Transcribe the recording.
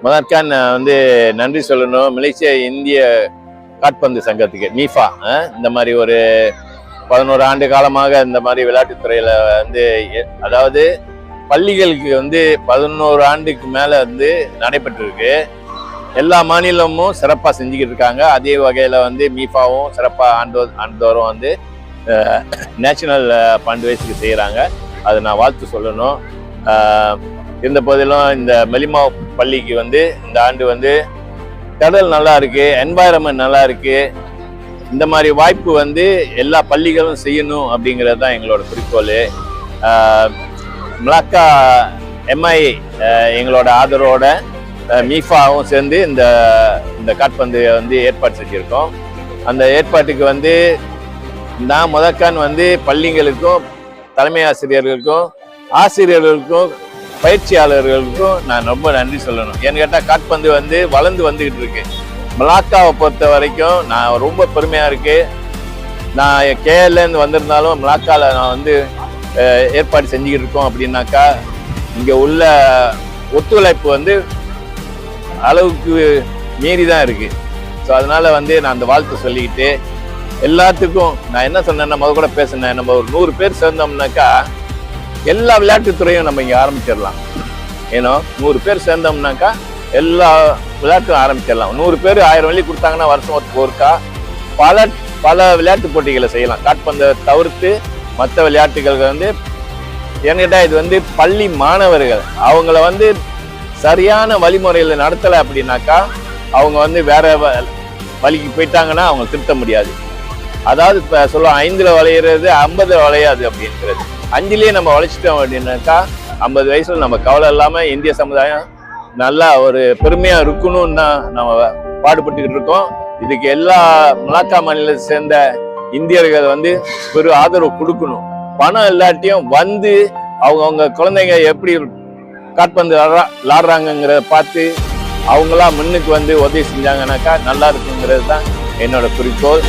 முதற்கான் வந்து நன்றி சொல்லணும் மலேசிய இந்திய காற்பந்து சங்கத்துக்கு மீஃபா. இந்த மாதிரி ஒரு 11 ஆண்டு காலமாக இந்த மாதிரி விளையாட்டுத்துறையில வந்து அதாவது பள்ளிகளுக்கு வந்து 11 ஆண்டுக்கு மேல வந்து நடைபெற்றிருக்கு. எல்லா மாநிலமும் சிறப்பாக செஞ்சுக்கிட்டு இருக்காங்க. அதே வகையில் வந்து மீஃபாவும் சிறப்பாக ஆண்டோறும் வந்து நேஷனல் ஃபண்ட் வைஸ்க்கு செய்கிறாங்க. அது நான் வாழ்த்து சொல்லணும். இருந்த போதிலும் இந்த மெலிமா பள்ளிக்கு வந்து இந்த ஆண்டு வந்து கடல் நல்லா இருக்கு, என்வாயரன்மெண்ட் நல்லா இருக்கு. இந்த மாதிரி வாய்ப்பு வந்து எல்லா பள்ளிகளும் செய்யணும் அப்படிங்கிறது தான் எங்களோட குறிக்கோள். மலாக்கா MI எங்களோட ஆதரவோட மீஃபாவும் சேர்ந்து இந்த காற்பந்து வந்து ஏற்பாடு செஞ்சுருக்கோம். அந்த ஏற்பாட்டுக்கு வந்து நான் முதற்கான் வந்து பள்ளிகளுக்கும் தலைமை ஆசிரியர்களுக்கும் ஆசிரியர்களுக்கும் பயிற்சியாளர்களுக்கும் நான் ரொம்ப நன்றி சொல்லணும். ஏன்னு கேட்டால் காற்பந்து வந்து வளர்ந்து வந்துகிட்டு இருக்கு. மலாக்காவை பொறுத்த வரைக்கும் நான் ரொம்ப பெருமையாக இருக்கு. நான் KLலேருந்து வந்திருந்தாலும் மலாக்காவில் நான் வந்து ஏற்பாடு செஞ்சுக்கிட்டு இருக்கோம். அப்படின்னாக்கா இங்கே உள்ள ஒத்துழைப்பு வந்து அளவுக்கு மீறி தான் இருக்கு. ஸோ அதனால வந்து நான் அந்த வாழ்த்து சொல்லிக்கிட்டு எல்லாத்துக்கும் நான் என்ன சொன்னேன்னா கூட பேசினேன். நம்ம ஒரு 100 பேர் சேர்ந்தோம்னாக்கா எல்லா விளையாட்டுத்துறையும் நம்ம இங்கே ஆரம்பிச்சிடலாம். ஏன்னா 100 பேர் சேர்ந்தோம்னாக்கா எல்லா விளையாட்டும் ஆரம்பிச்சிடலாம். 100 பேர் 1000 வெள்ளி கொடுத்தாங்கன்னா வருஷம் ஒருக்கா பல விளையாட்டு போட்டிகளை செய்யலாம். காற்பந்தை தவிர்த்து மற்ற விளையாட்டுகள் வந்து என்கிட்ட இது வந்து பள்ளி மாணவர்கள் அவங்கள வந்து சரியான வழிமுறையில் நடத்தலை அப்படின்னாக்கா அவங்க வந்து வேற வழிக்கு போயிட்டாங்கன்னா அவங்க திருத்த முடியாது. அதாவது இப்போ சொல்லுவாங்க 5ல் வளையிறது 50 வளையாது அப்படின்றது. 5லேயே நம்ம வளைச்சிட்டோம் அப்படின்னாக்கா 50 வயசுல நம்ம கவலை இல்லாமல் இந்திய சமுதாயம் நல்லா ஒரு பெருமையாக இருக்கணும்னு தான் நம்ம பாடுபட்டுக்கிட்டு இருக்கோம். இதுக்கு எல்லா மலாக்கா மாநிலத்தை சேர்ந்த இந்தியர்கள் வந்து ஒரு ஆதரவு கொடுக்கணும். பணம் இல்லாட்டியும் வந்து அவங்க குழந்தைங்க எப்படி காற்பந்து விளாடுறாங்கிறத பார்த்து அவங்களா முன்னுக்கு வந்து உதவி செஞ்சாங்கன்னாக்கா நல்லா இருக்குங்கிறது தான் என்னோட குறிக்கோள்.